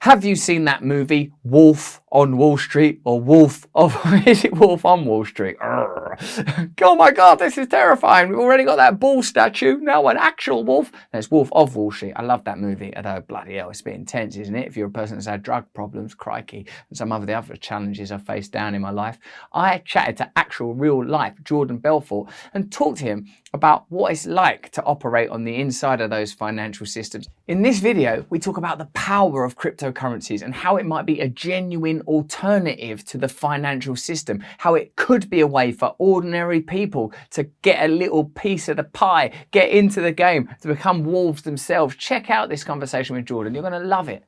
Have you seen that movie, Wolf on Wall Street, or Wolf of, is it Wolf on Wall Street? Oh my God, this is terrifying. We've already got that bull statue, now an actual wolf. There's Wolf of Wall Street. I love that movie, although bloody hell, it's a bit intense, isn't it? If you're a person that's had drug problems, crikey, and some of the other challenges I've faced down in my life. I chatted to actual real life Jordan Belfort and talked to him about what it's like to operate on the inside of those financial systems. In this video, we talk about the power of cryptocurrencies and how it might be a genuine alternative to the financial system, how it could be a way for ordinary people to get a little piece of the pie, get into the game, to become wolves themselves. Check out this conversation with Jordan. You're going to love it.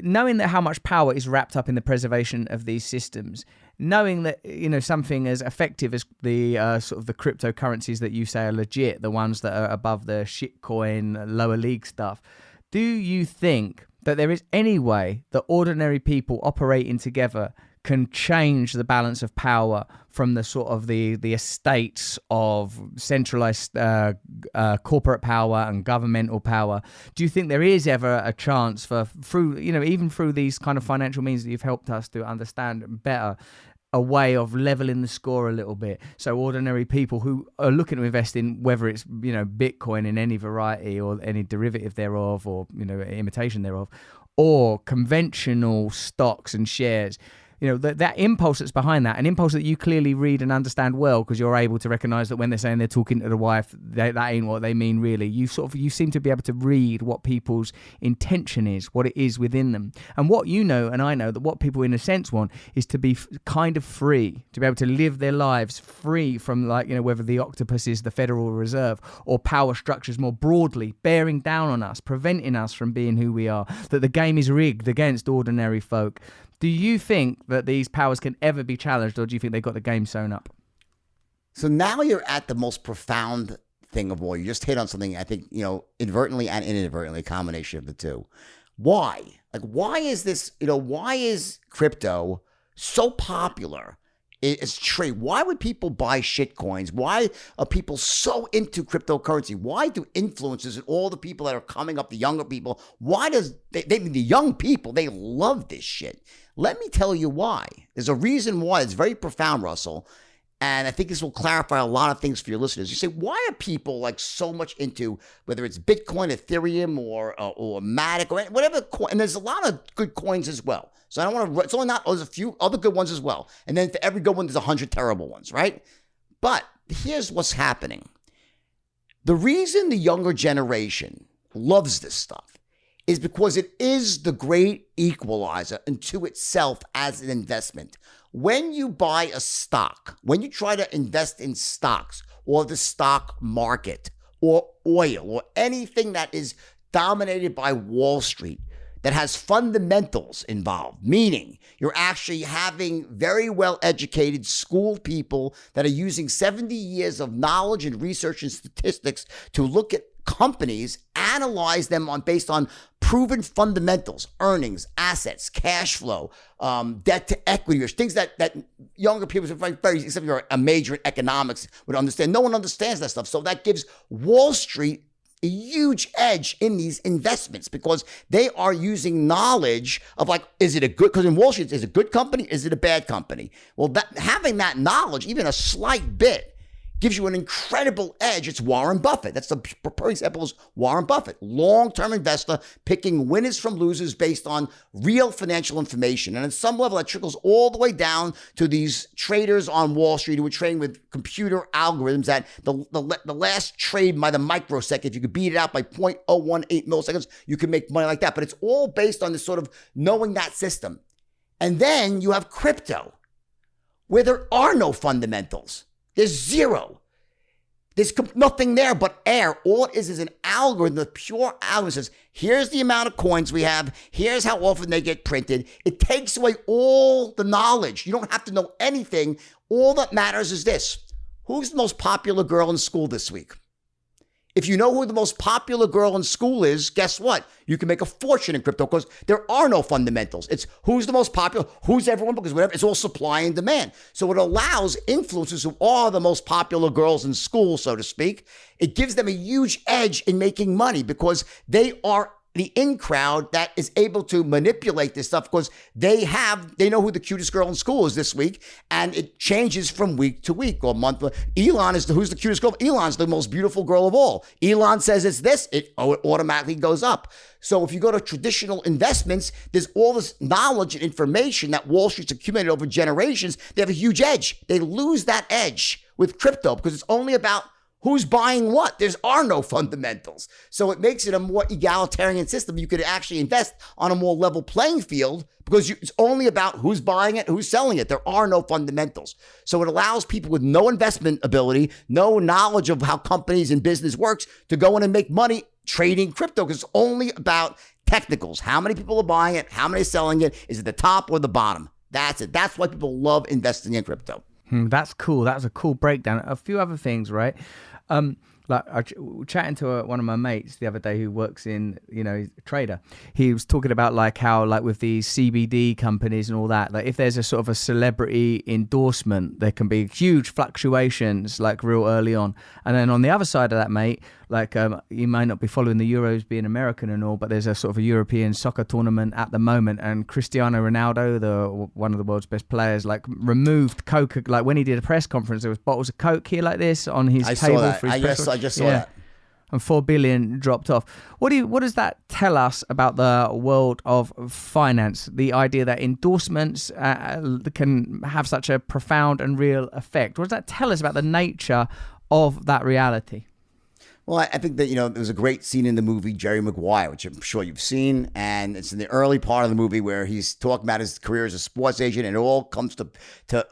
Knowing that how much power is wrapped up in the preservation of these systems, knowing that, you know, something as effective as the sort of the cryptocurrencies that you say are legit, the ones that are above the shitcoin, lower league stuff, do you think that there is any way that ordinary people operating together can change the balance of power from the sort of the estates of centralized corporate power and governmental power? Do you think there is ever a chance for, through, you know, even through these kind of financial means that you've helped us to understand better, a way of leveling the score a little bit, so ordinary people who are looking to invest in, whether it's, you know, Bitcoin in any variety or any derivative thereof, or, you know, imitation thereof, or conventional stocks and shares, you know, that impulse that's behind that, an impulse that you clearly read and understand well, because you're able to recognize that when they're saying they're talking to the wife, that ain't what they mean really. You seem to be able to read what people's intention is, what it is within them. And what you know, and I know, that what people in a sense want is to be kind of free, to be able to live their lives free from, like, you know, whether the octopus is the Federal Reserve or power structures more broadly bearing down on us, preventing us from being who we are, that the game is rigged against ordinary folk. Do you think that these powers can ever be challenged, or do you think they've got the game sewn up? So now you're at the most profound thing of all. You just hit on something, I think, you know, inadvertently and inadvertently, a combination of the two. Why? Like, why is this, you know, why is crypto so popular? It's trade. Why would people buy shit coins? Why are people so into cryptocurrency? Why do influencers and all the people that are coming up, the younger people, why does the young people, they love this shit? Let me tell you why. There's a reason why. It's very profound, Russell. And I think this will clarify a lot of things for your listeners. You say, why are people like so much into, whether it's Bitcoin, Ethereum, or Matic, or whatever coin? And there's a lot of good coins as well. So I don't want to, it's only not, there's a few other good ones as well. And then for every good one, there's 100 terrible ones, right? But here's what's happening. The reason the younger generation loves this stuff is because it is the great equalizer into itself as an investment. When you buy a stock, when you try to invest in stocks or the stock market or oil or anything that is dominated by Wall Street, that has fundamentals involved, meaning you're actually having very well-educated, schooled people that are using 70 years of knowledge and research and statistics to look at companies, analyze them based on proven fundamentals, earnings, assets, cash flow, debt to equity, or things that younger people, except if you're a major in economics, would understand. No one understands that stuff. So that gives Wall Street a huge edge in these investments, because they are using knowledge of, like, is it a good, because in Wall Street, is it a good company? Is it a bad company? Well, having that knowledge, even a slight bit, gives you an incredible edge. It's Warren Buffett. That's the perfect example is Warren Buffett, long-term investor, picking winners from losers based on real financial information. And at some level, that trickles all the way down to these traders on Wall Street who are trading with computer algorithms that the last trade by the microsecond, if you could beat it out by 0.018 milliseconds, you can make money like that. But it's all based on this sort of knowing that system. And then you have crypto, where there are no fundamentals. There's zero. There's nothing there but air. All it is an algorithm, the pure algorithm says, here's the amount of coins we have. Here's how often they get printed. It takes away all the knowledge. You don't have to know anything. All that matters is this. Who's the most popular girl in school this week? If you know who the most popular girl in school is, guess what? You can make a fortune in crypto, because there are no fundamentals. It's who's the most popular, who's everyone, because whatever, it's all supply and demand. So it allows influencers who are the most popular girls in school, so to speak, it gives them a huge edge in making money, because they are the in crowd that is able to manipulate this stuff because they know who the cutest girl in school is this week, and it changes from week to week or month. Elon is who's the cutest girl? Elon's the most beautiful girl of all. Elon says it's this, it automatically goes up. So if you go to traditional investments, there's all this knowledge and information that Wall Street's accumulated over generations. They have a huge edge. They lose that edge with crypto because it's only about who's buying what. There are no fundamentals. So it makes it a more egalitarian system. You could actually invest on a more level playing field because it's only about who's buying it, who's selling it. There are no fundamentals. So it allows people with no investment ability, no knowledge of how companies and business works to go in and make money trading crypto because it's only about technicals. How many people are buying it? How many are selling it? Is it the top or the bottom? That's it. That's why people love investing in crypto. That's cool. That's a cool breakdown. A few other things, right? Like I chatting to one of my mates the other day who works in, he's a trader. He was talking about like how like with these CBD companies and all that, like if there's a sort of a celebrity endorsement, there can be huge fluctuations like real early on. And then on the other side of that, mate, like you might not be following the Euros being American and all, but there's a sort of a European soccer tournament at the moment, and Cristiano Ronaldo, one of the world's best players, like removed Coke. Like when he did a press conference, there was bottles of Coke here like this on his table. I just saw that. And 4 billion dropped off. What does that tell us about the world of finance? The idea that endorsements can have such a profound and real effect. What does that tell us about the nature of that reality? Well, I think that, there was a great scene in the movie Jerry Maguire, which I'm sure you've seen. And it's in the early part of the movie where he's talking about his career as a sports agent. And it all comes to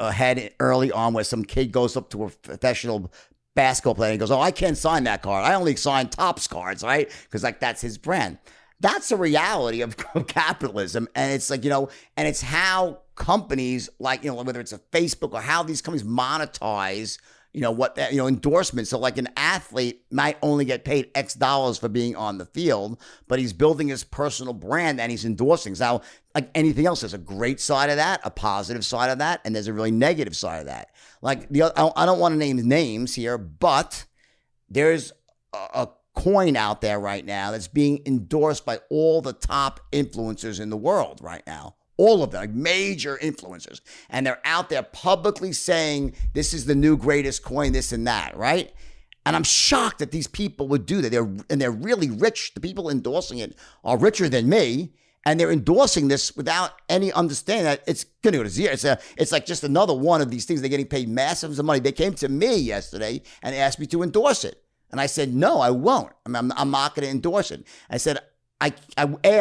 a head early on where some kid goes up to a professional basketball player and he goes, "Oh, I can't sign that card. I only sign Topps cards," right? Because like that's his brand. That's a reality of capitalism. And it's like, and it's how companies like, whether it's a Facebook or how these companies monetize endorsements. So like an athlete might only get paid X dollars for being on the field, but he's building his personal brand and he's endorsing. So like anything else, there's a great side of that, a positive side of that, and there's a really negative side of that. Like I don't want to name names here, but there's a coin out there right now that's being endorsed by all the top influencers in the world right now. All of them, like major influencers. And they're out there publicly saying, this is the new greatest coin, this and that, right? And I'm shocked that these people would do that. They're really rich. The people endorsing it are richer than me. And they're endorsing this without any understanding that it's going to go to zero. It's like just another one of these things. They're getting paid massive amounts of money. They came to me yesterday and asked me to endorse it. And I said, no, I won't. I'm not going to endorse it. I said, I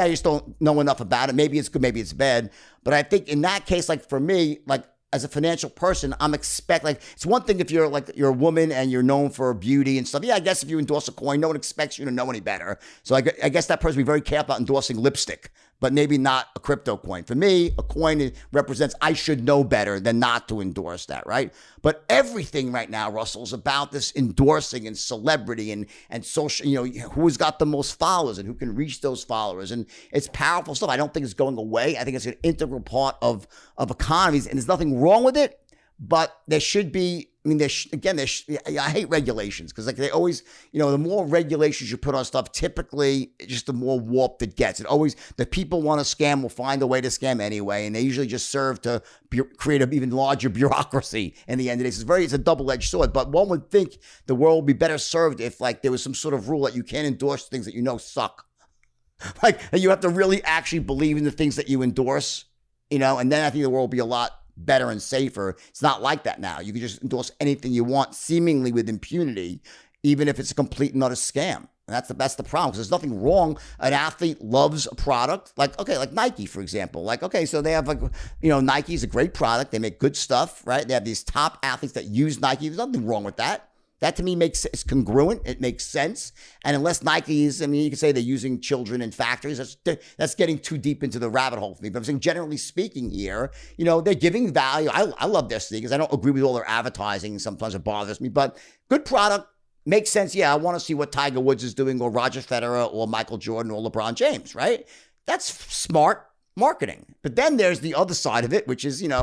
just don't know enough about it. Maybe it's good, maybe it's bad. But I think in that case, like for me, like as a financial person, it's one thing if you're a woman and you're known for beauty and stuff. Yeah, I guess if you endorse a coin, no one expects you to know any better. So I guess that person would be very careful about endorsing lipstick, but maybe not a crypto coin. For me, a coin represents I should know better than not to endorse that, right? But everything right now, Russell, is about this endorsing and celebrity and social, who's got the most followers and who can reach those followers. And it's powerful stuff. I don't think it's going away. I think it's an integral part of economies, and there's nothing wrong with it, but there should be, I hate regulations because like they always, the more regulations you put on stuff, typically just the more warped it gets. The people want to scam will find a way to scam anyway, and they usually just serve to create an even larger bureaucracy in the end of the day. It's a double-edged sword, but one would think the world would be better served if like there was some sort of rule that you can't endorse things that suck. Like you have to really actually believe in the things that you endorse, and then I think the world will be a lot better and safer. It's not like that now. You can just endorse anything you want, seemingly with impunity, even if it's a complete and utter scam. And that's the problem, because there's nothing wrong. An athlete loves a product, like Nike, for example. So they have Nike's a great product. They make good stuff, right? They have these top athletes that use Nike. There's nothing wrong with that. That to me it's congruent. It makes sense. And unless Nike is, you could say they're using children in factories. That's getting too deep into the rabbit hole for me. But I'm saying generally speaking here, they're giving value. I love their sneakers. I don't agree with all their advertising. Sometimes it bothers me, but good product. Makes sense. Yeah, I want to see what Tiger Woods is doing or Roger Federer or Michael Jordan or LeBron James, right? That's smart marketing. But then there's the other side of it, which is, and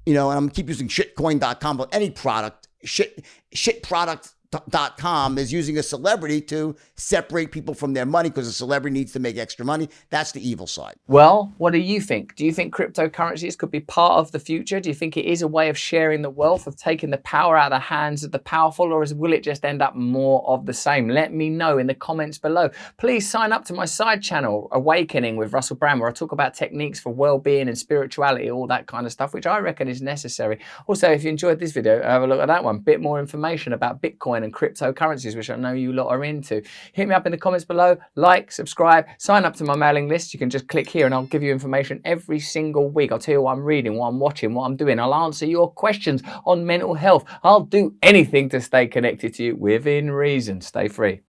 I'm keep using shitcoin.com, but any product, shit product .com is using a celebrity to separate people from their money because a celebrity needs to make extra money. That's the evil side. Well, what do you think? Do you think cryptocurrencies could be part of the future? Do you think it is a way of sharing the wealth, of taking the power out of the hands of the powerful, or will it just end up more of the same? Let me know in the comments below. Please sign up to my side channel, Awakening with Russell Brand, where I talk about techniques for well-being and spirituality, all that kind of stuff, which I reckon is necessary. Also, if you enjoyed this video, have a look at that one. Bit more information about Bitcoin and cryptocurrencies, which I know you lot are into. Hit me up in the comments below, like, subscribe, sign up to my mailing list. You can just click here and I'll give you information every single week. I'll tell you what I'm reading, what I'm watching, what I'm doing. I'll answer your questions on mental health. I'll do anything to stay connected to you within reason. Stay free.